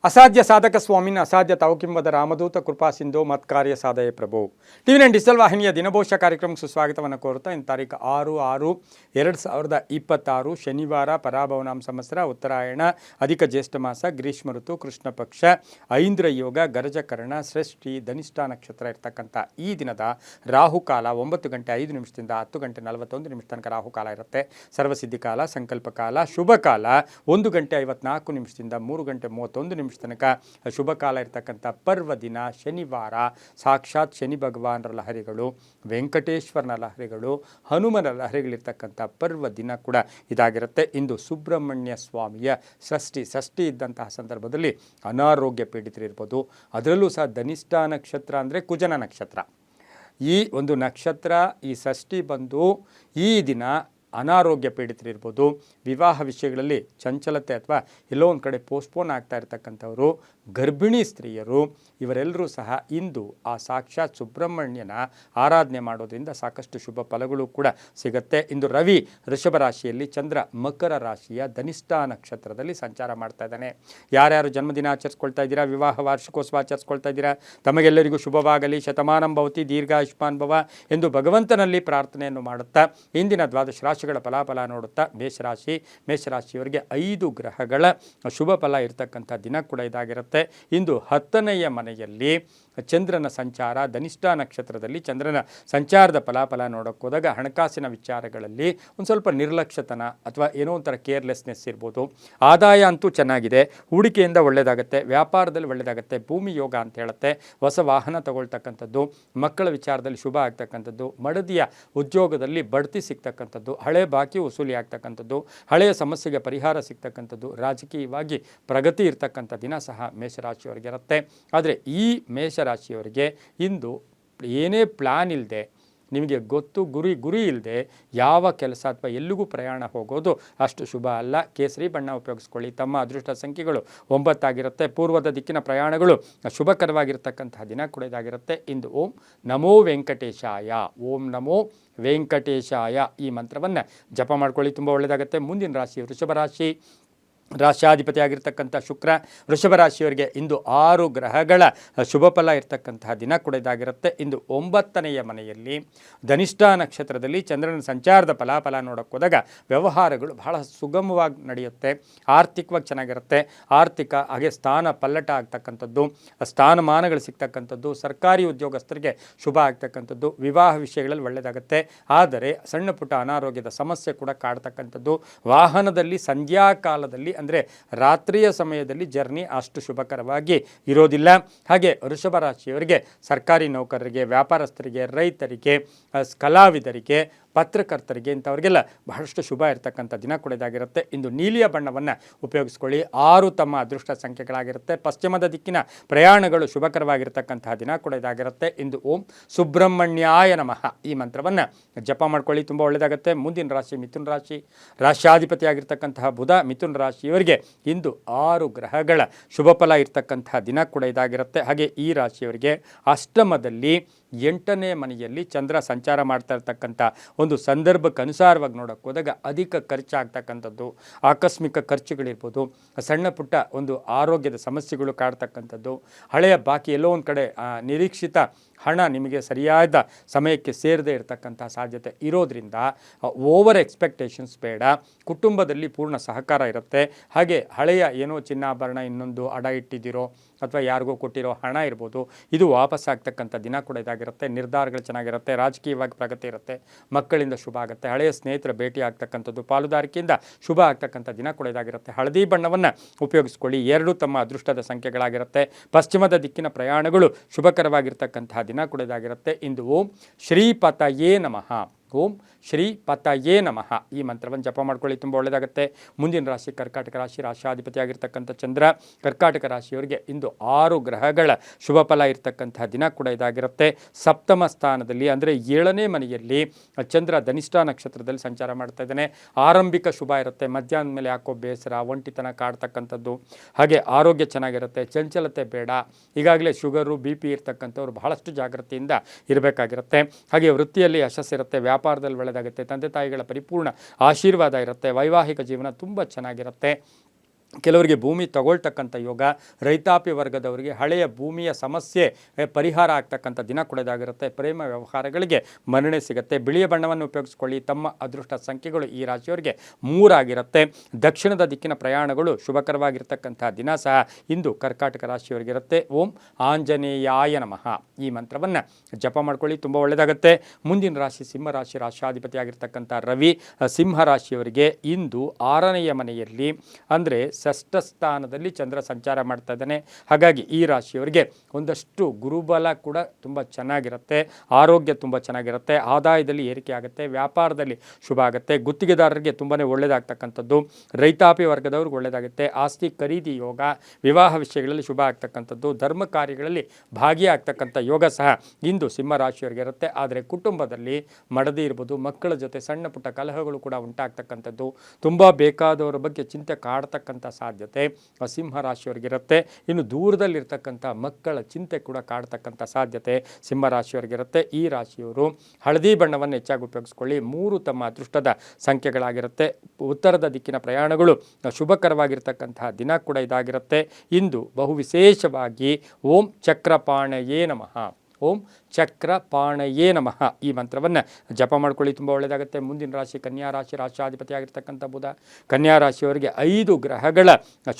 ಅಸಾಧ್ಯ ಸಾಧಕ ಸ್ವಾಮಿನ ಅಸಾಧ್ಯ ತಾವಕಿಂಬದ ರಾಮದೂತ ಕೃಪಾ ಸಿಂಧು ಮತ್ಕಾರ್ಯ ಸಾಧಯ ಪ್ರಭು ಟಿವಿ9 ಡಿಜಿಟಲ್ ವಾಹಿನಿಯ ದಿನಭೋಷ ಕಾರ್ಯಕ್ರಮಕ್ಕೆ ಸುಸ್ವಾಗತವನ್ನು ಕೋರುತ್ತಾ ಇನ್ನು ತಾರೀಕು 6/6/2026 ಶನಿವಾರ ಪರಾಭವನಾಮ ಸಂವತ್ಸರ ಉತ್ತರಾಯಣ ಅಧಿಕ ಜ್ಯೇಷ್ಠ ಮಾಸ ಗ್ರೀಷ್ಮ ಋತು ಕೃಷ್ಣ ಪಕ್ಷ ಐಂದ್ರ ಯೋಗ ಗರಜಕರಣ ಷಷ್ಠಿ ಧನಿಷ್ಠ ನಕ್ಷತ್ರ ಇರ್ತಕ್ಕಂಥ ಈ ದಿನದ ರಾಹುಕಾಲ 9:05 10:41 ತನಕ ರಾಹುಕಾಲ ಇರುತ್ತೆ. ಸರ್ವಸಿದ್ಧಿ ಕಾಲ, ಸಂಕಲ್ಪ ಕಾಲ, ಶುಭ ಕಾಲ 1:54 3:31 ತನಕ ಶುಭ ಕಾಲ ಇರ್ತಕ್ಕಂಥ ಪರ್ವ ದಿನ ಶನಿವಾರ. ಸಾಕ್ಷಾತ್ ಶನಿ ಭಗವಾನರ ಲಹರಿಗಳು, ವೆಂಕಟೇಶ್ವರನ ಲಹರಿಗಳು, ಹನುಮನ ಲಹರಿಗಳಿರ್ತಕ್ಕಂಥ ಪರ್ವ ದಿನ ಕೂಡ ಇದಾಗಿರುತ್ತೆ. ಇಂದು ಸುಬ್ರಹ್ಮಣ್ಯ ಸ್ವಾಮಿಯ ಷಷ್ಠಿ ಇದ್ದಂತಹ ಸಂದರ್ಭದಲ್ಲಿ ಅನಾರೋಗ್ಯ ಪೀಡಿತರಿರ್ಬೋದು. ಅದರಲ್ಲೂ ಸಹ ಧನಿಷ್ಠ ನಕ್ಷತ್ರ ಅಂದರೆ ಕುಜನ ನಕ್ಷತ್ರ. ಈ ಒಂದು ನಕ್ಷತ್ರ ಈ ಷಷ್ಠಿ ಬಂದು ಈ ದಿನ ಅನಾರೋಗ್ಯ ಪೀಡಿತರಿರ್ಬೋದು. ವಿವಾಹ ವಿಷಯಗಳಲ್ಲಿ ಚಂಚಲತೆ ಅಥವಾ ಎಲ್ಲೋ ಒಂದು ಕಡೆ ಪೋಸ್ಟ್ಪೋನ್ ಆಗ್ತಾ ಇರ್ತಕ್ಕಂಥವರು, ಗರ್ಭಿಣಿ ಸ್ತ್ರೀಯರು, ಇವರೆಲ್ಲರೂ ಸಹ ಇಂದು ಆ ಸಾಕ್ಷಾತ್ ಸುಬ್ರಹ್ಮಣ್ಯನ ಆರಾಧನೆ ಮಾಡೋದ್ರಿಂದ ಸಾಕಷ್ಟು ಶುಭ ಫಲಗಳು ಕೂಡ ಸಿಗುತ್ತೆ. ಇಂದು ರವಿ ವೃಷಭ ರಾಶಿಯಲ್ಲಿ, ಚಂದ್ರ ಮಕರ ರಾಶಿಯ ಧನಿಷ್ಠ ನಕ್ಷತ್ರದಲ್ಲಿ ಸಂಚಾರ ಮಾಡ್ತಾ ಇದ್ದಾನೆ. ಯಾರ್ಯಾರು ಜನ್ಮದಿನ ಆಚರಿಸ್ಕೊಳ್ತಾ ಇದ್ದೀರಾ, ವಿವಾಹ ವಾರ್ಷಿಕೋತ್ಸವ ಆಚರಿಸ್ಕೊಳ್ತಾ ಇದ್ದೀರಾ, ತಮಗೆಲ್ಲರಿಗೂ ಶುಭವಾಗಲಿ, ಶತಮಾನಂ ಭವತಿ, ದೀರ್ಘಾಯುಷ್ಮಾನ್ ಭವ ಎಂದು ಭಗವಂತನಲ್ಲಿ ಪ್ರಾರ್ಥನೆಯನ್ನು ಮಾಡುತ್ತಾ ಇಂದಿನ ದ್ವಾದಶ ರಾಶಿಗಳ ಫಲಾಫಲ ನೋಡುತ್ತಾ ಮೇಷರಾಶಿಯವರಿಗೆ 5 ಗ್ರಹಗಳ ಶುಭ ಫಲ ಇರತಕ್ಕಂಥ ದಿನ ಕೂಡ ಇದಾಗಿರುತ್ತೆ. ಇಂದು 10ನೇಯ ಮನೆಯಲ್ಲಿ ಚಂದ್ರನ ಸಂಚಾರ, ಧನಿಷ್ಠ ನಕ್ಷತ್ರದಲ್ಲಿ ಚಂದ್ರನ ಸಂಚಾರದ ಫಲಾಫಲ ನೋಡೋಕೆ ಹೋದಾಗ ಹಣಕಾಸಿನ ವಿಚಾರಗಳಲ್ಲಿ ಒಂದು ಸ್ವಲ್ಪ ನಿರ್ಲಕ್ಷ್ಯತನ ಅಥವಾ ಏನೋ ಒಂಥರ ಕೇರ್ಲೆಸ್ನೆಸ್ ಇರ್ಬೋದು. ಆದಾಯ ಅಂತೂ ಚೆನ್ನಾಗಿದೆ, ಹೂಡಿಕೆಯಿಂದ ಒಳ್ಳೆಯದಾಗುತ್ತೆ, ವ್ಯಾಪಾರದಲ್ಲಿ ಒಳ್ಳೆಯದಾಗುತ್ತೆ, ಭೂಮಿ ಯೋಗ ಅಂತ ಹೇಳುತ್ತೆ, ಹೊಸ ವಾಹನ ತಗೊಳ್ತಕ್ಕಂಥದ್ದು, ಮಕ್ಕಳ ವಿಚಾರದಲ್ಲಿ ಶುಭ ಆಗ್ತಕ್ಕಂಥದ್ದು, ಮಡದಿಯ ಉದ್ಯೋಗದಲ್ಲಿ ಬಡ್ತಿ ಸಿಗ್ತಕ್ಕಂಥದ್ದು, ಹಳೆ ಬಾಕಿ ವಸೂಲಿ ಆಗ್ತಕ್ಕಂಥದ್ದು, ಹಳೆಯ ಸಮಸ್ಯೆಗೆ ಪರಿಹಾರ ಸಿಗ್ತಕ್ಕಂಥದ್ದು, ರಾಜಕೀಯವಾಗಿ ಪ್ರಗತಿ ಇರ್ತಕ್ಕಂಥ ದಿನ ಸಹ ಮೇಷರಾಶಿಯವರಿಗೆ ಇರುತ್ತೆ. ಆದರೆ ಈ ಮೇಷರಾಶಿಯವರಿಗೆ ಇಂದು ಏನೇ ಪ್ಲ್ಯಾನ್ ಇಲ್ಲದೆ, ನಿಮಗೆ ಗೊತ್ತು ಗುರಿ ಇಲ್ಲದೆ ಯಾವ ಕೆಲಸ ಅಥವಾ ಎಲ್ಲಿಗೂ ಪ್ರಯಾಣ ಹೋಗೋದು ಅಷ್ಟು ಶುಭ ಅಲ್ಲ. ಕೇಸರಿ ಬಣ್ಣ ಉಪಯೋಗಿಸ್ಕೊಳ್ಳಿ. ತಮ್ಮ ಅದೃಷ್ಟ ಸಂಖ್ಯೆಗಳು 9 ಆಗಿರುತ್ತೆ. ಪೂರ್ವದ ದಿಕ್ಕಿನ ಪ್ರಯಾಣಗಳು ಶುಭಕರವಾಗಿರ್ತಕ್ಕಂತಹ ದಿನ ಕೂಡ ಇದಾಗಿರುತ್ತೆ. ಇಂದು ಓಂ ನಮೋ ವೆಂಕಟೇಶಾಯ ಈ ಮಂತ್ರವನ್ನು ಜಪ ಮಾಡ್ಕೊಳ್ಳಿ, ತುಂಬ ಒಳ್ಳೆಯದಾಗುತ್ತೆ. ಮುಂದಿನ ರಾಶಿ ವೃಷಭ ರಾಶಿ. ರಾಶ್ಯಾಧಿಪತಿ ಆಗಿರ್ತಕ್ಕಂಥ ಶುಕ್ರ ವೃಷಭ ರಾಶಿಯವರಿಗೆ ಇಂದು 6 ಗ್ರಹಗಳ ಶುಭ ಫಲ ಇರ್ತಕ್ಕಂತಹ ದಿನ ಕೂಡ ಇದಾಗಿರುತ್ತೆ. ಇಂದು 9ನೇಯ ಮನೆಯಲ್ಲಿ ಧನಿಷ್ಠ ನಕ್ಷತ್ರದಲ್ಲಿ ಚಂದ್ರನ ಸಂಚಾರದ ಫಲಾಫಲ ನೋಡೋಕೆ ಹೋದಾಗ ವ್ಯವಹಾರಗಳು ಬಹಳ ಸುಗಮವಾಗಿ ನಡೆಯುತ್ತೆ, ಆರ್ಥಿಕವಾಗಿ ಚೆನ್ನಾಗಿರುತ್ತೆ. ಆರ್ಥಿಕ ಹಾಗೆ ಸ್ಥಾನ ಪಲ್ಲಟ ಆಗ್ತಕ್ಕಂಥದ್ದು, ಸ್ಥಾನಮಾನಗಳು ಸಿಗ್ತಕ್ಕಂಥದ್ದು, ಸರ್ಕಾರಿ ಉದ್ಯೋಗಸ್ಥರಿಗೆ ಶುಭ ಆಗ್ತಕ್ಕಂಥದ್ದು, ವಿವಾಹ ವಿಷಯಗಳಲ್ಲಿ ಒಳ್ಳೆಯದಾಗುತ್ತೆ. ಆದರೆ ಸಣ್ಣ ಪುಟ್ಟ ಅನಾರೋಗ್ಯದ ಸಮಸ್ಯೆ ಕೂಡ ಕಾಡ್ತಕ್ಕಂಥದ್ದು, ವಾಹನದಲ್ಲಿ ಸಂಧ್ಯಾಕಾಲದಲ್ಲಿ ಅಂದರೆ ರಾತ್ರಿಯ ಸಮಯದಲ್ಲಿ ಜರ್ನಿ ಅಷ್ಟು ಶುಭಕರವಾಗಿ ಇರೋದಿಲ್ಲ. ಹಾಗೆ ವೃಷಭ ರಾಶಿಯವರಿಗೆ ಸರ್ಕಾರಿ ನೌಕರರಿಗೆ, ವ್ಯಾಪಾರಸ್ಥರಿಗೆ, ರೈತರಿಗೆ, ಕಲಾವಿದರಿಗೆ, ಪತ್ರಕರ್ತರಿಗೆ ಇಂಥವ್ರಿಗೆಲ್ಲ ಬಹಳಷ್ಟು ಶುಭ ಇರತಕ್ಕಂಥ ದಿನ ಕೂಡ ಇದಾಗಿರುತ್ತೆ. ಇಂದು ನೀಲಿಯ ಬಣ್ಣವನ್ನು ಉಪಯೋಗಿಸ್ಕೊಳ್ಳಿ. 6 ತಮ್ಮ ಅದೃಷ್ಟ ಸಂಖ್ಯೆಗಳಾಗಿರುತ್ತೆ. ಪಶ್ಚಿಮದ ದಿಕ್ಕಿನ ಪ್ರಯಾಣಗಳು ಶುಭಕರವಾಗಿರ್ತಕ್ಕಂತಹ ದಿನ ಕೂಡ ಇದಾಗಿರುತ್ತೆ. ಇಂದು ಓಂ ಸುಬ್ರಹ್ಮಣ್ಯಾಯ ನಮಃ ಈ ಮಂತ್ರವನ್ನು ಜಪ ಮಾಡ್ಕೊಳ್ಳಿ, ತುಂಬ ಒಳ್ಳೆಯದಾಗುತ್ತೆ. ಮುಂದಿನ ರಾಶಿ ಮಿಥುನ ರಾಶಿ. ರಾಶ್ಯಾಧಿಪತಿಯಾಗಿರ್ತಕ್ಕಂತಹ ಬುಧ ಮಿಥುನ ರಾಶಿಯವರಿಗೆ ಇಂದು 6 ಗ್ರಹಗಳ ಶುಭ ಫಲ ಇರ್ತಕ್ಕಂತಹ ದಿನ ಕೂಡ ಇದಾಗಿರುತ್ತೆ. ಹಾಗೆ ಈ ರಾಶಿಯವರಿಗೆ ಅಷ್ಟಮದಲ್ಲಿ 8ನೇ ಮನೆಯಲ್ಲಿ ಚಂದ್ರ ಸಂಚಾರ ಮಾಡ್ತಾ ಇರ್ತಕ್ಕಂಥ ಒಂದು ಸಂದರ್ಭಕ್ಕೆ ಅನುಸಾರವಾಗಿ ನೋಡೋಕೆ ಹೋದಾಗ ಅಧಿಕ ಖರ್ಚಾಗ್ತಕ್ಕಂಥದ್ದು, ಆಕಸ್ಮಿಕ ಖರ್ಚುಗಳಿರ್ಬೋದು, ಸಣ್ಣ ಪುಟ್ಟ ಒಂದು ಆರೋಗ್ಯದ ಸಮಸ್ಯೆಗಳು ಕಾಡ್ತಕ್ಕಂಥದ್ದು, ಹಳೆಯ ಬಾಕಿ ಎಲ್ಲೋ ಒಂದು ಕಡೆ ನಿರೀಕ್ಷಿತ ಹಣ ನಿಮಗೆ ಸರಿಯಾದ ಸಮಯಕ್ಕೆ ಸೇರದೇ ಇರತಕ್ಕಂಥ ಸಾಧ್ಯತೆ ಇರೋದ್ರಿಂದ ಓವರ್ ಎಕ್ಸ್ಪೆಕ್ಟೇಷನ್ಸ್ ಬೇಡ. ಕುಟುಂಬದಲ್ಲಿ ಪೂರ್ಣ ಸಹಕಾರ ಇರುತ್ತೆ. ಹಾಗೆ ಹಳೆಯ ಏನೋ ಚಿನ್ನಾಭರಣ ಇನ್ನೊಂದು ಅಡ ಇಟ್ಟಿದ್ದೀರೋ ಅಥವಾ ಯಾರಿಗೋ ಕೊಟ್ಟಿರೋ ಹಣ ಇರ್ಬೋದು, ಇದು ವಾಪಸ್ ಆಗ್ತಕ್ಕಂಥ ದಿನ ಕೂಡ ಇದಾಗಿರುತ್ತೆ. ನಿರ್ಧಾರಗಳು ಚೆನ್ನಾಗಿರುತ್ತೆ, ರಾಜಕೀಯವಾಗಿ ಪ್ರಗತಿ ಇರುತ್ತೆ, ಮಕ್ಕಳಿಂದ ಶುಭ ಆಗುತ್ತೆ, ಹಳೆಯ ಸ್ನೇಹಿತರ ಭೇಟಿ ಆಗ್ತಕ್ಕಂಥದ್ದು, ಪಾಲುದಾರಿಕೆಯಿಂದ ಶುಭ ಆಗ್ತಕ್ಕಂಥ ದಿನ ಕೂಡ ಇದಾಗಿರುತ್ತೆ. ಹಳದಿ ಬಣ್ಣವನ್ನು ಉಪಯೋಗಿಸ್ಕೊಳ್ಳಿ. 2 ತಮ್ಮ ಅದೃಷ್ಟದ ಸಂಖ್ಯೆಗಳಾಗಿರುತ್ತೆ. ಪಶ್ಚಿಮದ ದಿಕ್ಕಿನ ಪ್ರಯಾಣಗಳು ಶುಭಕರವಾಗಿರ್ತಕ್ಕಂತಹ ದಿನ ಕೂಡ ಇದಾಗಿರುತ್ತೆ. ಇಂದು ಓಂ ಶ್ರೀಪತಯೇ ನಮಃ ಈ ಮಂತ್ರವನ್ನು ಜಪ ಮಾಡ್ಕೊಳ್ಳಿ, ತುಂಬ ಒಳ್ಳೆಯದಾಗುತ್ತೆ. ಮುಂದಿನ ರಾಶಿ ಕರ್ಕಾಟಕ ರಾಶಿ. ರಾಶ್ಯಾಧಿಪತಿಯಾಗಿರ್ತಕ್ಕಂಥ ಚಂದ್ರ ಕರ್ಕಾಟಕ ರಾಶಿಯವರಿಗೆ ಇಂದು 6 ಗ್ರಹಗಳ ಶುಭ ಫಲ ಇರ್ತಕ್ಕಂಥ ದಿನ ಕೂಡ ಇದಾಗಿರುತ್ತೆ. ಸಪ್ತಮ ಸ್ಥಾನದಲ್ಲಿ ಅಂದರೆ 7ನೇ ಮನೆಯಲ್ಲಿ ಚಂದ್ರ ಧನಿಷ್ಠ ನಕ್ಷತ್ರದಲ್ಲಿ ಸಂಚಾರ ಮಾಡ್ತಾ ಇದ್ದಾನೆ. ಆರಂಭಿಕ ಶುಭ ಇರುತ್ತೆ, ಮಧ್ಯಾಹ್ನದ ಮೇಲೆ ಯಾಕೋ ಬೇಸರ, ಒಂಟಿತನ ಕಾಡ್ತಕ್ಕಂಥದ್ದು, ಹಾಗೆ ಆರೋಗ್ಯ ಚೆನ್ನಾಗಿರುತ್ತೆ, ಚಂಚಲತೆ ಬೇಡ. ಈಗಾಗಲೇ ಶುಗರು BP ಇರ್ತಕ್ಕಂಥವ್ರು ಬಹಳಷ್ಟು ಜಾಗೃತಿಯಿಂದ ಇರಬೇಕಾಗಿರುತ್ತೆ. ಹಾಗೆ ವೃತ್ತಿಯಲ್ಲಿ ಯಶಸ್ಸಿರುತ್ತೆ, ವ್ಯಾಪಾರದಲ್ಲಿ ಒಳ್ಳೆಯದಾಗುತ್ತೆ, ತಂದೆ ತಾಯಿಗಳ ಪರಿಪೂರ್ಣ ಆಶೀರ್ವಾದ ಇರುತ್ತೆ, ವೈವಾಹಿಕ ಜೀವನ ತುಂಬ ಚೆನ್ನಾಗಿರುತ್ತೆ. ಕೆಲವರಿಗೆ ಭೂಮಿ ತಗೊಳ್ತಕ್ಕಂಥ ಯೋಗ, ರೈತಾಪಿ ವರ್ಗದವರಿಗೆ ಹಳೆಯ ಭೂಮಿಯ ಸಮಸ್ಯೆ ಪರಿಹಾರ ಆಗ್ತಕ್ಕಂಥ ದಿನ ಕೂಡದಾಗಿರುತ್ತೆ. ಪ್ರೇಮ ವ್ಯವಹಾರಗಳಿಗೆ ಮನ್ನಣೆ ಸಿಗುತ್ತೆ. ಬಿಳಿಯ ಬಣ್ಣವನ್ನು ಉಪಯೋಗಿಸ್ಕೊಳ್ಳಿ. ತಮ್ಮ ಅದೃಷ್ಟ ಸಂಖ್ಯೆಗಳು ಈ ರಾಶಿಯವರಿಗೆ 3 ಆಗಿರುತ್ತೆ. ದಕ್ಷಿಣದ ದಿಕ್ಕಿನ ಪ್ರಯಾಣಗಳು ಶುಭಕರವಾಗಿರ್ತಕ್ಕಂಥ ದಿನ ಸಹ ಇಂದು ಕರ್ಕಾಟಕ ರಾಶಿಯವರಿಗಿರುತ್ತೆ. ಓಂ ಆಂಜನೇಯಾಯ ನಮಃ ಈ ಮಂತ್ರವನ್ನು ಜಪ ಮಾಡ್ಕೊಳ್ಳಿ, ತುಂಬ ಒಳ್ಳೆಯದಾಗುತ್ತೆ. ಮುಂದಿನ ರಾಶಿ ಸಿಂಹರಾಶಿ, ರಾಶಾಧಿಪತಿ ಆಗಿರ್ತಕ್ಕಂಥ ರವಿ ಸಿಂಹರಾಶಿಯವರಿಗೆ ಇಂದು 6ನೆಯ ಮನೆಯಲ್ಲಿ ಅಂದರೆ ಷಷ್ಠ ಸ್ಥಾನದಲ್ಲಿ ಚಂದ್ರ ಸಂಚಾರ ಮಾಡ್ತಾ ಇದ್ದಾನೆ. ಹಾಗಾಗಿ ಈ ರಾಶಿಯವರಿಗೆ ಒಂದಷ್ಟು ಗುರುಬಲ ಕೂಡ ತುಂಬ ಚೆನ್ನಾಗಿರುತ್ತೆ. ಆರೋಗ್ಯ ತುಂಬ ಚೆನ್ನಾಗಿರುತ್ತೆ. ಆದಾಯದಲ್ಲಿ ಏರಿಕೆ ಆಗುತ್ತೆ. ವ್ಯಾಪಾರದಲ್ಲಿ ಶುಭ ಆಗುತ್ತೆ. ಗುತ್ತಿಗೆದಾರರಿಗೆ ತುಂಬಾ ಒಳ್ಳೆಯದಾಗ್ತಕ್ಕಂಥದ್ದು. ರೈತಾಪಿ ವರ್ಗದವ್ರಿಗೆ ಒಳ್ಳೆಯದಾಗುತ್ತೆ. ಆಸ್ತಿ ಖರೀದಿ ಯೋಗ, ವಿವಾಹ ವಿಷಯಗಳಲ್ಲಿ ಶುಭ ಆಗ್ತಕ್ಕಂಥದ್ದು. ಧರ್ಮ ಕಾರ್ಯಗಳಲ್ಲಿ ಭಾಗಿಯಾಗ್ತಕ್ಕಂಥ ಯೋಗ ಸಹ ಇಂದು ಸಿಂಹರಾಶಿಯವರಿಗೆ ಇರುತ್ತೆ. ಆದರೆ ಕುಟುಂಬದಲ್ಲಿ ಮಡದಿ ಇರ್ಬೋದು, ಮಕ್ಕಳ ಜೊತೆ ಸಣ್ಣ ಪುಟ್ಟ ಕಲಹಗಳು ಕೂಡ ಉಂಟಾಗ್ತಕ್ಕಂಥದ್ದು, ತುಂಬ ಬೇಕಾದವರ ಬಗ್ಗೆ ಚಿಂತೆ ಕಾಡ್ತಕ್ಕಂಥ ಸಾಧ್ಯತೆ ಸಿಂಹರಾಶಿಯವರಿಗಿರುತ್ತೆ. ಇನ್ನು ದೂರದಲ್ಲಿರ್ತಕ್ಕಂಥ ಮಕ್ಕಳ ಚಿಂತೆ ಕೂಡ ಕಾಡ್ತಕ್ಕಂಥ ಸಾಧ್ಯತೆ ಸಿಂಹರಾಶಿಯವರಿಗಿರುತ್ತೆ. ಈ ರಾಶಿಯವರು ಹಳದಿ ಬಣ್ಣವನ್ನು ಹೆಚ್ಚಾಗಿ ಉಪಯೋಗಿಸ್ಕೊಳ್ಳಿ. 3 ತಮ್ಮ ಅದೃಷ್ಟದ ಸಂಖ್ಯೆಗಳಾಗಿರುತ್ತೆ. ಉತ್ತರದ ದಿಕ್ಕಿನ ಪ್ರಯಾಣಗಳು ಶುಭಕರವಾಗಿರ್ತಕ್ಕಂತಹ ದಿನ ಕೂಡ ಇದಾಗಿರುತ್ತೆ. ಇಂದು ಬಹು ವಿಶೇಷವಾಗಿ ಓಂ ಚಕ್ರಪಾಣಯೇ ನಮಃ, ಓಂ ಚಕ್ರಪಾಣಯೇ ನಮಃ ಈ ಮಂತ್ರವನ್ನು ಜಪ ಮಾಡ್ಕೊಳ್ಳಿ, ತುಂಬ ಒಳ್ಳೆಯದಾಗುತ್ತೆ. ಮುಂದಿನ ರಾಶಿ ಕನ್ಯಾ ರಾಶಿ, ರಾಶಾಧಿಪತಿ ಆಗಿರ್ತಕ್ಕಂಥ ಬುಧ. ಕನ್ಯಾ ರಾಶಿಯವರಿಗೆ 5 ಗ್ರಹಗಳ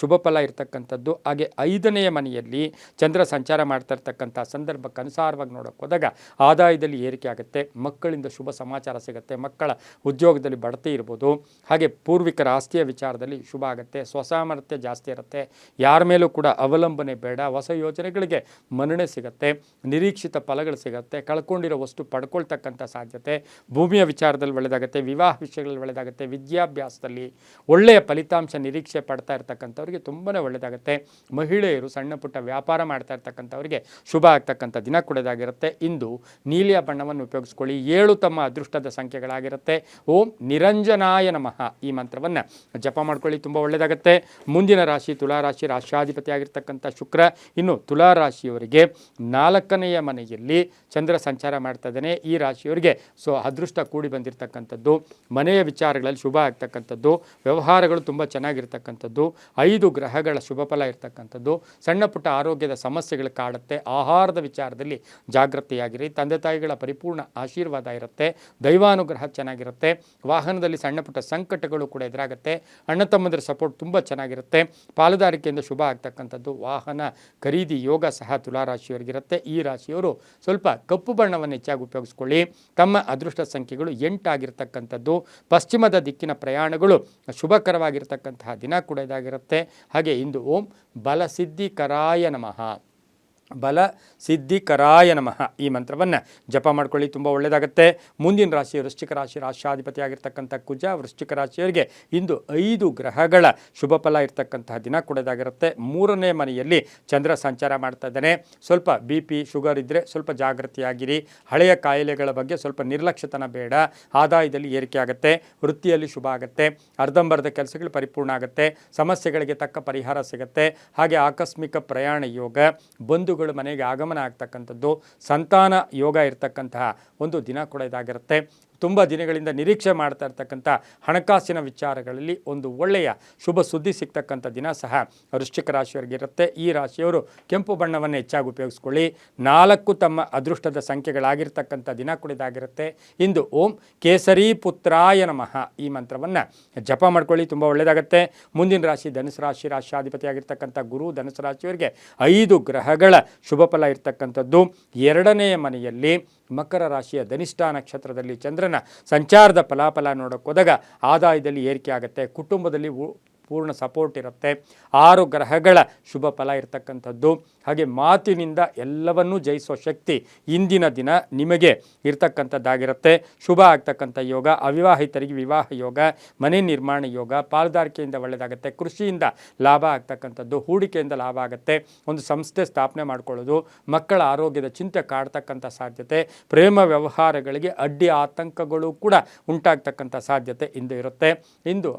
ಶುಭ ಫಲ ಇರತಕ್ಕಂಥದ್ದು. ಹಾಗೆ 5ನೆಯ ಮನೆಯಲ್ಲಿ ಚಂದ್ರ ಸಂಚಾರ ಮಾಡ್ತಾ ಇರ್ತಕ್ಕಂಥ ಸಂದರ್ಭಕ್ಕೆ ಅನುಸಾರವಾಗಿ ನೋಡೋಕೆ ಹೋದಾಗ ಆದಾಯದಲ್ಲಿ ಏರಿಕೆ ಆಗುತ್ತೆ. ಮಕ್ಕಳಿಂದ ಶುಭ ಸಮಾಚಾರ ಸಿಗುತ್ತೆ. ಮಕ್ಕಳ ಉದ್ಯೋಗದಲ್ಲಿ ಬಡ್ತಿ ಇರ್ಬೋದು. ಹಾಗೆ ಪೂರ್ವಿಕರ ಆಸ್ತಿಯ ವಿಚಾರದಲ್ಲಿ ಶುಭ ಆಗುತ್ತೆ. ಸ್ವಸಾಮರ್ಥ್ಯ ಜಾಸ್ತಿ ಇರುತ್ತೆ. ಯಾರ ಮೇಲೂ ಕೂಡ ಅವಲಂಬನೆ ಬೇಡ. ಹೊಸ ಯೋಜನೆಗಳಿಗೆ ಮನ್ನಣೆ ಸಿಗುತ್ತೆ. ನಿರೀಕ್ಷಿತ ಫಲಗಳು ಸಿಗುತ್ತೆ. ಕಳ್ಕೊಂಡಿರೋ ವಸ್ತು ಪಡ್ಕೊಳ್ತಕ್ಕಂಥ ಸಾಧ್ಯತೆ. ಭೂಮಿಯ ವಿಚಾರದಲ್ಲಿ ಒಳ್ಳೆಯದಾಗುತ್ತೆ. ವಿವಾಹ ವಿಷಯಗಳಲ್ಲಿ ಒಳ್ಳೆಯದಾಗುತ್ತೆ. ವಿದ್ಯಾಭ್ಯಾಸದಲ್ಲಿ ಒಳ್ಳೆಯ ಫಲಿತಾಂಶ ನಿರೀಕ್ಷೆ ಪಡ್ತಾ ಇರ್ತಕ್ಕಂಥವ್ರಿಗೆ ತುಂಬಾ ಒಳ್ಳೆಯದಾಗುತ್ತೆ. ಮಹಿಳೆಯರು ಸಣ್ಣ ಪುಟ್ಟ ವ್ಯಾಪಾರ ಮಾಡ್ತಾ ಇರ್ತಕ್ಕಂಥವ್ರಿಗೆ ಶುಭ ಆಗ್ತಕ್ಕಂಥ ದಿನ ಕೂಡದಾಗಿರುತ್ತೆ. ಇಂದು ನೀಲಿಯ ಬಣ್ಣವನ್ನು ಉಪಯೋಗಿಸ್ಕೊಳ್ಳಿ. 7 ತಮ್ಮ ಅದೃಷ್ಟದ ಸಂಖ್ಯೆಗಳಾಗಿರುತ್ತೆ. ಓಂ ನಿರಂಜನಾಯ ನಮಃ ಈ ಮಂತ್ರವನ್ನು ಜಪ ಮಾಡ್ಕೊಳ್ಳಿ, ತುಂಬ ಒಳ್ಳೆಯದಾಗುತ್ತೆ. ಮುಂದಿನ ರಾಶಿ ತುಲಾರಾಶಿ, ರಾಶಾಧಿಪತಿ ಆಗಿರ್ತಕ್ಕಂಥ ಶುಕ್ರ. ಇನ್ನು ತುಲಾರಾಶಿಯವರಿಗೆ 4ನೆಯ ಮನೆಯಲ್ಲಿ ಚಂದ್ರ ಸಂಚಾರ ಮಾಡ್ತಾ ಇದ್ದಾನೆ. ಈ ರಾಶಿಯವರಿಗೆ ಅದೃಷ್ಟ ಕೂಡಿ ಬಂದಿರತಕ್ಕಂಥದ್ದು. ಮನೆಯ ವಿಚಾರಗಳಲ್ಲಿ ಶುಭ ಆಗ್ತಕ್ಕಂಥದ್ದು. ವ್ಯವಹಾರಗಳು ತುಂಬ ಚೆನ್ನಾಗಿರ್ತಕ್ಕಂಥದ್ದು. 5 ಗ್ರಹಗಳ ಶುಭ ಫಲ ಇರ್ತಕ್ಕಂಥದ್ದು. ಸಣ್ಣ ಪುಟ್ಟ ಆರೋಗ್ಯದ ಸಮಸ್ಯೆಗಳು ಕಾಡುತ್ತೆ. ಆಹಾರದ ವಿಚಾರದಲ್ಲಿ ಜಾಗೃತಿಯಾಗಿರಿ. ತಂದೆ ತಾಯಿಗಳ ಪರಿಪೂರ್ಣ ಆಶೀರ್ವಾದ ಇರುತ್ತೆ. ದೈವಾನುಗ್ರಹ ಚೆನ್ನಾಗಿರುತ್ತೆ. ವಾಹನದಲ್ಲಿ ಸಣ್ಣ ಪುಟ್ಟ ಸಂಕಟಗಳು ಕೂಡ ಎದುರಾಗುತ್ತೆ. ಅಣ್ಣ ತಮ್ಮಂದಿರ ಸಪೋರ್ಟ್ ತುಂಬ ಚೆನ್ನಾಗಿರುತ್ತೆ. ಪಾಲುದಾರಿಕೆಯಿಂದ ಶುಭ ಆಗ್ತಕ್ಕಂಥದ್ದು. ವಾಹನ ಖರೀದಿ ಯೋಗ ಸಹ ತುಲಾರಾಶಿಯವರಿಗಿರುತ್ತೆ. ಈ ರಾಶಿಯವರು ಸ್ವಲ್ಪ ಕಪ್ಪು ಬಣ್ಣವನ್ನು ಹೆಚ್ಚಾಗಿ ಉಪಯೋಗಿಸ್ಕೊಳ್ಳಿ. ತಮ್ಮ ಅದೃಷ್ಟ ಸಂಖ್ಯೆಗಳು 8 ಆಗಿರ್ತಕ್ಕಂಥದ್ದು. ಪಶ್ಚಿಮದ ದಿಕ್ಕಿನ ಪ್ರಯಾಣಗಳು ಶುಭಕರವಾಗಿರ್ತಕ್ಕಂತಹ ದಿನ ಕೂಡ ಇದಾಗಿರುತ್ತೆ. ಹಾಗೆ ಇಂದು ಓಂ ಬಲಸಿದ್ಧಿಕರಾಯ ನಮಃ, ಬಲ ಸಿದ್ಧಿಕರಾಯ ನಮಃ ಈ ಮಂತ್ರವನ್ನು ಜಪ ಮಾಡ್ಕೊಳ್ಳಿ, ತುಂಬ ಒಳ್ಳೆಯದಾಗುತ್ತೆ. ಮುಂದಿನ ರಾಶಿ ವೃಶ್ಚಿಕ ರಾಶಿ, ರಾಶಾಧಿಪತಿ ಆಗಿರ್ತಕ್ಕಂಥ ಕುಜ. ವೃಶ್ಚಿಕ ರಾಶಿಯವರಿಗೆ ಇಂದು 5 ಗ್ರಹಗಳ ಶುಭ ಫಲ ಇರ್ತಕ್ಕಂತಹ ದಿನ ಕೂಡದಾಗಿರುತ್ತೆ. 3ನೇ ಮನೆಯಲ್ಲಿ ಚಂದ್ರ ಸಂಚಾರ ಮಾಡ್ತಾ ಇದ್ದಾನೆ. ಸ್ವಲ್ಪ BP ಶುಗರ್ ಇದ್ದರೆ ಸ್ವಲ್ಪ ಜಾಗೃತಿಯಾಗಿರಿ. ಹಳೆಯ ಕಾಯಿಲೆಗಳ ಬಗ್ಗೆ ಸ್ವಲ್ಪ ನಿರ್ಲಕ್ಷ್ಯತನ ಬೇಡ. ಆದಾಯದಲ್ಲಿ ಏರಿಕೆ ಆಗುತ್ತೆ. ವೃತ್ತಿಯಲ್ಲಿ ಶುಭ ಆಗುತ್ತೆ. ಅರ್ಧಂಬರ್ಧ ಕೆಲಸಗಳು ಪರಿಪೂರ್ಣ ಆಗುತ್ತೆ. ಸಮಸ್ಯೆಗಳಿಗೆ ತಕ್ಕ ಪರಿಹಾರ ಸಿಗುತ್ತೆ. ಹಾಗೆ ಆಕಸ್ಮಿಕ ಪ್ರಯಾಣ ಯೋಗ, ಬಂಧುಗಳು ಮನೆಗೆ ಆಗಮನ ಆಗ್ತಕ್ಕಂಥದ್ದು, ಸಂತಾನ ಯೋಗ ಇರತಕ್ಕಂತಹ ಒಂದು ದಿನ ಕೂಡ ಇದಾಗಿರುತ್ತೆ. ತುಂಬ ದಿನಗಳಿಂದ ನಿರೀಕ್ಷೆ ಮಾಡ್ತಾ ಇರ್ತಕ್ಕಂಥ ಹಣಕಾಸಿನ ವಿಚಾರಗಳಲ್ಲಿ ಒಂದು ಒಳ್ಳೆಯ ಶುಭ ಸುದ್ದಿ ಸಿಗ್ತಕ್ಕಂಥ ದಿನ ಸಹ ವೃಶ್ಚಿಕ ರಾಶಿಯವರಿಗಿರುತ್ತೆ. ಈ ರಾಶಿಯವರು ಕೆಂಪು ಬಣ್ಣವನ್ನು ಹೆಚ್ಚಾಗಿ ಉಪಯೋಗಿಸ್ಕೊಳ್ಳಿ. 4 ತಮ್ಮ ಅದೃಷ್ಟದ ಸಂಖ್ಯೆಗಳಾಗಿರ್ತಕ್ಕಂಥ ದಿನ ಕೂಡ ಇದಾಗಿರುತ್ತೆ. ಇಂದು ಓಂ ಕೇಸರಿ ಪುತ್ರಾಯ ನಮಃ ಈ ಮಂತ್ರವನ್ನು ಜಪ ಮಾಡ್ಕೊಳ್ಳಿ, ತುಂಬ ಒಳ್ಳೆಯದಾಗುತ್ತೆ. ಮುಂದಿನ ರಾಶಿ ಧನುಸು ರಾಶಿ, ರಾಶಾಧಿಪತಿ ಆಗಿರ್ತಕ್ಕಂಥ ಗುರು. ಧನುಸು ರಾಶಿಯವರಿಗೆ 5 ಗ್ರಹಗಳ ಶುಭ ಫಲ ಇರ್ತಕ್ಕಂಥದ್ದು. 2ನೆಯ ಮನೆಯಲ್ಲಿ ಮಕರ ರಾಶಿಯ ಧನಿಷ್ಠ ನಕ್ಷತ್ರದಲ್ಲಿ ಚಂದ್ರನ ಸಂಚಾರದ ಫಲಾಫಲ ನೋಡೋಕೆ ಹೋದಾಗ ಆದಾಯದಲ್ಲಿ ಏರಿಕೆ ಆಗುತ್ತೆ. ಕುಟುಂಬದಲ್ಲಿ ಪೂರ್ಣ ಸಪೋರ್ಟ್ ಇರುತ್ತೆ. 6 ಗ್ರಹಗಳ ಶುಭ ಫಲ ಇರತಕ್ಕಂಥದ್ದು. ಹಾಗೆ ಮಾತಿನಿಂದ ಎಲ್ಲವನ್ನೂ ಜಯಿಸುವ ಶಕ್ತಿ ಇಂದಿನ ದಿನ ನಿಮಗೆ ಇರ್ತಕ್ಕಂಥದ್ದಾಗಿರುತ್ತೆ. ಶುಭ ಆಗ್ತಕ್ಕಂಥ ಯೋಗ, ಅವಿವಾಹಿತರಿಗೆ ವಿವಾಹ ಯೋಗ, ಮನೆ ನಿರ್ಮಾಣ ಯೋಗ, ಪಾಲುದಾರಿಕೆಯಿಂದ ಒಳ್ಳೆಯದಾಗುತ್ತೆ. ಕೃಷಿಯಿಂದ ಲಾಭ ಆಗ್ತಕ್ಕಂಥದ್ದು, ಹೂಡಿಕೆಯಿಂದ ಲಾಭ ಆಗುತ್ತೆ. ಒಂದು ಸಂಸ್ಥೆ ಸ್ಥಾಪನೆ ಮಾಡ್ಕೊಳ್ಳೋದು, ಮಕ್ಕಳ ಆರೋಗ್ಯದ ಚಿಂತೆ ಕಾಡ್ತಕ್ಕಂಥ ಸಾಧ್ಯತೆ, ಪ್ರೇಮ ವ್ಯವಹಾರಗಳಿಗೆ ಅಡ್ಡಿ ಆತಂಕಗಳು ಕೂಡ ಉಂಟಾಗ್ತಕ್ಕಂಥ ಸಾಧ್ಯತೆ ಇಂದು ಇರುತ್ತೆ. ಇಂದು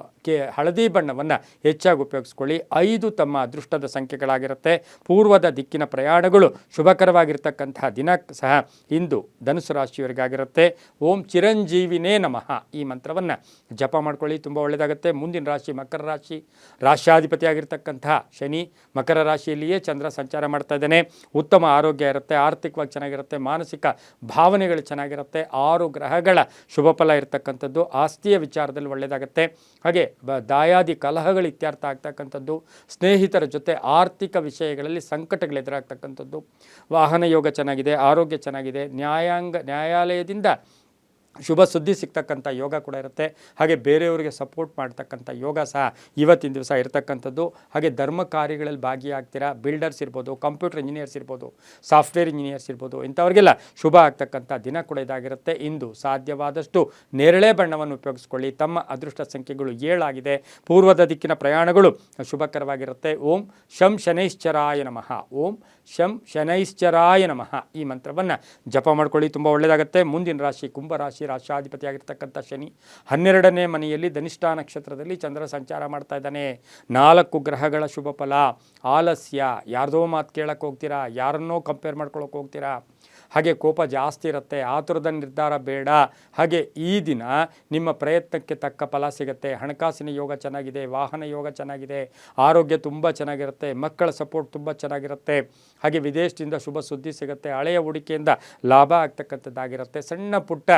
ಹಳದಿ ಬಣ್ಣವನ್ನು ಮಂತ್ರವನ್ನು ಹೆಚ್ಚಾಗಿ ಉಪಯೋಗಿಸ್ಕೊಳ್ಳಿ. 5 ತಮ್ಮ ಅದೃಷ್ಟದ ಸಂಖ್ಯೆಗಳಾಗಿರುತ್ತೆ. ಪೂರ್ವದ ದಿಕ್ಕಿನ ಪ್ರಯಾಣಗಳು ಶುಭಕರವಾಗಿರ್ತಕ್ಕಂತಹ ದಿನ ಸಹ ಇಂದು ಧನುಸು ರಾಶಿಯವರಿಗಾಗಿರುತ್ತೆ. ಓಂ ಚಿರಂಜೀವಿನೇ ನಮಃ ಈ ಮಂತ್ರವನ್ನು ಜಪ ಮಾಡ್ಕೊಳ್ಳಿ, ತುಂಬ ಒಳ್ಳೆಯದಾಗುತ್ತೆ. ಮುಂದಿನ ರಾಶಿ ಮಕರ ರಾಶಿ. ರಾಶ್ಯಾಧಿಪತಿಯಾಗಿರ್ತಕ್ಕಂತಹ ಶನಿ ಮಕರ ರಾಶಿಯಲ್ಲಿಯೇ ಚಂದ್ರ ಸಂಚಾರ ಮಾಡ್ತಾ ಇದ್ದಾನೆ. ಉತ್ತಮ ಆರೋಗ್ಯ ಇರುತ್ತೆ, ಆರ್ಥಿಕವಾಗಿ ಚೆನ್ನಾಗಿರುತ್ತೆ, ಮಾನಸಿಕ ಭಾವನೆಗಳು ಚೆನ್ನಾಗಿರುತ್ತೆ. 6 ಗ್ರಹಗಳ ಶುಭ ಫಲ ಇರತಕ್ಕಂಥದ್ದು. ಆಸ್ತಿಯ ವಿಚಾರದಲ್ಲಿ ಒಳ್ಳೆಯದಾಗುತ್ತೆ. ಹಾಗೆ ದಾಯಾದಿ ಕಲಹಗಳು ಇತ್ಯರ್ಥ ಆಗ್ತಕ್ಕಂಥದ್ದು. ಸ್ನೇಹಿತರ ಜೊತೆ ಆರ್ಥಿಕ ವಿಷಯಗಳಲ್ಲಿ ಸಂಕಟಗಳು ಎದುರಾಗ್ತಕ್ಕಂಥದ್ದು. ವಾಹನ ಯೋಗ ಚೆನ್ನಾಗಿದೆ, ಆರೋಗ್ಯ ಚೆನ್ನಾಗಿದೆ. ನ್ಯಾಯಾಲಯದಿಂದ ಶುಭ ಸುದ್ದಿ ಸಿಗ್ತಕ್ಕಂಥ ಯೋಗ ಕೂಡ ಇರುತ್ತೆ. ಹಾಗೆ ಬೇರೆಯವರಿಗೆ ಸಪೋರ್ಟ್ ಮಾಡ್ತಕ್ಕಂಥ ಯೋಗ ಸಹ ಇವತ್ತಿನ ದಿವಸ ಇರತಕ್ಕಂಥದ್ದು. ಹಾಗೆ ಧರ್ಮ ಕಾರ್ಯಗಳಲ್ಲಿ ಭಾಗಿಯಾಗ್ತೀರಾ. ಬಿಲ್ಡರ್ಸ್ ಇರ್ಬೋದು, ಕಂಪ್ಯೂಟರ್ ಇಂಜಿನಿಯರ್ಸ್ ಇರ್ಬೋದು, ಸಾಫ್ಟ್ವೇರ್ ಇಂಜಿನಿಯರ್ಸ್ ಇರ್ಬೋದು, ಇಂಥವ್ರಿಗೆಲ್ಲ ಶುಭ ಆಗ್ತಕ್ಕಂಥ ದಿನ ಕೂಡ ಇದಾಗಿರುತ್ತೆ. ಇಂದು ಸಾಧ್ಯವಾದಷ್ಟು ನೇರಳೆ ಬಣ್ಣವನ್ನು ಉಪಯೋಗಿಸ್ಕೊಳ್ಳಿ. ತಮ್ಮ ಅದೃಷ್ಟ ಸಂಖ್ಯೆಗಳು 7 ಆಗಿದೆ. ಪೂರ್ವದ ದಿಕ್ಕಿನ ಪ್ರಯಾಣಗಳು ಶುಭಕರವಾಗಿರುತ್ತೆ. ಓಂ ಶಂ ಶನೈಶ್ಚರಾಯ ನಮಃ. ಓಂ ಶಂ ಶನೈಶ್ಚರಾಯ ನಮಃ ಈ ಮಂತ್ರವನ್ನು ಜಪ ಮಾಡ್ಕೊಳ್ಳಿ, ತುಂಬ ಒಳ್ಳೆಯದಾಗುತ್ತೆ. ಮುಂದಿನ ರಾಶಿ ಕುಂಭರಾಶಿ. ರಾಶಾಧಿಪತಿಯಾಗಿರ್ತಕ್ಕಂಥ ಶನಿ 12ನೇ ಮನೆಯಲ್ಲಿ ಧನಿಷ್ಠಾ ನಕ್ಷತ್ರದಲ್ಲಿ ಚಂದ್ರ ಸಂಚಾರ ಮಾಡ್ತಾ ಇದ್ದಾನೆ. 4 ಗ್ರಹಗಳ ಶುಭ ಫಲ. ಆಲಸ್ಯ, ಯಾರ್ದೋ ಮಾತು ಕೇಳಕ್ಕೆ ಹೋಗ್ತೀರಾ, ಯಾರನ್ನೋ ಕಂಪೇರ್ ಮಾಡ್ಕೊಳ್ಳೋಕೆ ಹೋಗ್ತೀರಾ. ಹಾಗೆ ಕೋಪ ಜಾಸ್ತಿ ಇರುತ್ತೆ, ಆತುರದ ನಿರ್ಧಾರ ಬೇಡ. ಹಾಗೆ ಈ ದಿನ ನಿಮ್ಮ ಪ್ರಯತ್ನಕ್ಕೆ ತಕ್ಕ ಫಲ ಸಿಗುತ್ತೆ. ಹಣಕಾಸಿನ ಯೋಗ ಚೆನ್ನಾಗಿದೆ, ವಾಹನ ಯೋಗ ಚೆನ್ನಾಗಿದೆ, ಆರೋಗ್ಯ ತುಂಬ ಚೆನ್ನಾಗಿರುತ್ತೆ, ಮಕ್ಕಳ ಸಪೋರ್ಟ್ ತುಂಬ ಚೆನ್ನಾಗಿರುತ್ತೆ. ಹಾಗೆ ವಿದೇಶದಿಂದ ಶುಭ ಸುದ್ದಿ ಸಿಗುತ್ತೆ, ಹಳೆಯ ಹೂಡಿಕೆಯಿಂದ ಲಾಭ ಆಗ್ತಕ್ಕಂಥದ್ದಾಗಿರುತ್ತೆ. ಸಣ್ಣ ಪುಟ್ಟ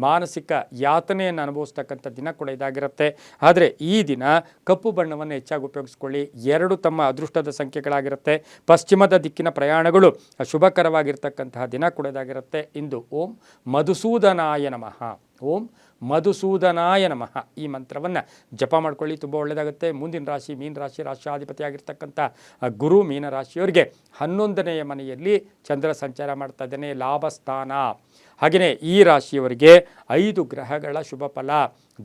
ಮಾನಸಿಕ ಯಾತನೆಯನ್ನು ಅನುಭವಿಸ್ತಕ್ಕಂಥ ದಿನ ಕೂಡ ಇದಾಗಿರುತ್ತೆ. ಆದರೆ ಈ ದಿನ ಕಪ್ಪು ಬಣ್ಣವನ್ನು ಹೆಚ್ಚಾಗಿ ಉಪಯೋಗಿಸ್ಕೊಳ್ಳಿ. 2 ತಮ್ಮ ಅದೃಷ್ಟದ ಸಂಖ್ಯೆಗಳಾಗಿರುತ್ತೆ. ಪಶ್ಚಿಮದ ದಿಕ್ಕಿನ ಪ್ರಯಾಣಗಳು ಶುಭಕರವಾಗಿರ್ತಕ್ಕಂತಹ ದಿನ ಕೂಡ ಇದಾಗಿರುತ್ತೆ. ಇಂದು ಓಂ ಮಧುಸೂದನಾಯ ನಮಃ. ಓಂ ಮಧುಸೂದನಾಯ ನಮಃ ಈ ಮಂತ್ರವನ್ನು ಜಪ ಮಾಡ್ಕೊಳ್ಳಿ, ತುಂಬ ಒಳ್ಳೆಯದಾಗುತ್ತೆ. ಮುಂದಿನ ರಾಶಿ ಮೀನ ರಾಶಿ. ರಾಷ್ಟ್ರಾಧಿಪತಿಯಾಗಿರ್ತಕ್ಕಂಥ ಗುರು ಮೀನ ರಾಶಿಯವರಿಗೆ 11ನೇ ಮನೆಯಲ್ಲಿ ಚಂದ್ರ ಸಂಚಾರ ಮಾಡ್ತಾ ಇದ್ದಾನೆ, ಲಾಭಸ್ಥಾನ. ಹಾಗೆಯೇ ಈ ರಾಶಿಯವರಿಗೆ 5 ಗ್ರಹಗಳ ಶುಭ ಫಲ.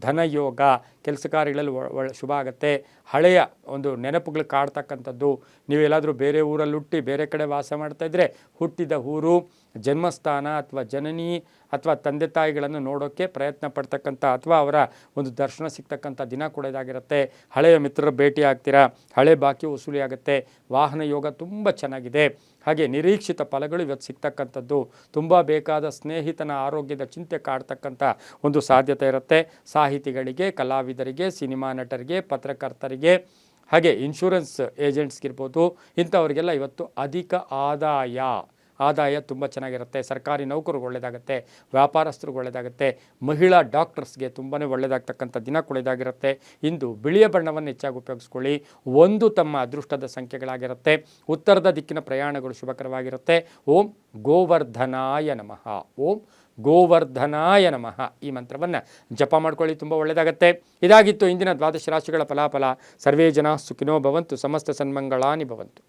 ಧನಯೋಗ, ಕೆಲಸ ಕಾರ್ಯಗಳಲ್ಲಿ ಶುಭ ಆಗುತ್ತೆ. ಹಳೆಯ ಒಂದು ನೆನಪುಗಳು ಕಾಡ್ತಕ್ಕಂಥದ್ದು. ನೀವೆಲ್ಲಾದರೂ ಬೇರೆ ಊರಲ್ಲಿ ಹುಟ್ಟಿ ಬೇರೆ ಕಡೆ ವಾಸ ಮಾಡ್ತಾಯಿದ್ರೆ ಹುಟ್ಟಿದ ಊರು, ಜನ್ಮಸ್ಥಾನ ಅಥವಾ ಜನನಿ ಅಥವಾ ತಂದೆ ತಾಯಿಗಳನ್ನು ನೋಡೋಕ್ಕೆ ಪ್ರಯತ್ನ ಪಡ್ತಕ್ಕಂಥ ಅಥವಾ ಅವರ ಒಂದು ದರ್ಶನ ಸಿಗ್ತಕ್ಕಂಥ ದಿನ ಕೂಡ ಇದಾಗಿರುತ್ತೆ. ಹಳೆಯ ಮಿತ್ರರ ಭೇಟಿ ಆಗ್ತೀರಾ, ಹಳೆ ಬಾಕಿ ವಸೂಲಿ ಆಗುತ್ತೆ. ವಾಹನ ಯೋಗ ತುಂಬ ಚೆನ್ನಾಗಿದೆ. ಹಾಗೆ ನಿರೀಕ್ಷಿತ ಫಲಗಳು ಇವತ್ತು ಸಿಗ್ತಕ್ಕಂಥದ್ದು. ತುಂಬ ಬೇಕಾದ ಸ್ನೇಹಿತನ ಆರೋಗ್ಯದ ಚಿಂತೆ ಕಾಡ್ತಕ್ಕಂಥ ಒಂದು ಸಾಧ್ಯತೆ ಇರುತ್ತೆ. ಸಾಹಿತಿಗಳಿಗೆ, ಕಲಾವಿದರಿಗೆ, ಸಿನಿಮಾ ನಟರಿಗೆ, ಪತ್ರಕರ್ತರಿಗೆ, ಹಾಗೆ ಇನ್ಶೂರೆನ್ಸ್ ಏಜೆಂಟ್ಸ್ಗಿರ್ಬೋದು, ಇಂಥವರಿಗೆಲ್ಲ ಇವತ್ತು ಅಧಿಕ ಆದಾಯ ತುಂಬ ಚೆನ್ನಾಗಿರುತ್ತೆ. ಸರ್ಕಾರಿ ನೌಕರಿಗೆ ಒಳ್ಳೆಯದಾಗುತ್ತೆ, ವ್ಯಾಪಾರಸ್ಥರಿಗೆ ಒಳ್ಳೆಯದಾಗುತ್ತೆ, ಮಹಿಳಾ ಡಾಕ್ಟರ್ಸ್ಗೆ ತುಂಬಾ ಒಳ್ಳೆಯದಾಗ್ತಕ್ಕಂಥ ದಿನ ಕೂಡ ಇದಾಗಿರುತ್ತೆ. ಇಂದು ಬಿಳಿಯ ಬಣ್ಣವನ್ನು ಹೆಚ್ಚಾಗಿ ಉಪಯೋಗಿಸ್ಕೊಳ್ಳಿ. 1 ತಮ್ಮ ಅದೃಷ್ಟದ ಸಂಖ್ಯೆಗಳಾಗಿರುತ್ತೆ. ಉತ್ತರದ ದಿಕ್ಕಿನ ಪ್ರಯಾಣಗಳು ಶುಭಕರವಾಗಿರುತ್ತೆ. ಓಂ ಗೋವರ್ಧನಾಯ ನಮಃ. ಓಂ ಗೋವರ್ಧನಾಯ ನಮಃ ಈ ಮಂತ್ರವನ್ನು ಜಪ ಮಾಡ್ಕೊಳ್ಳಿ, ತುಂಬ ಒಳ್ಳೆಯದಾಗುತ್ತೆ. ಇದಾಗಿತ್ತು ಇಂದಿನ 12 ರಾಶಿಗಳ ಫಲಾಫಲ. ಸರ್ವೇ ಜನ ಸುಖಿನೋ ಭವಂತು, ಸಮಸ್ತ ಸನ್ಮಂಗಳಾನಿ ಭವಂತು.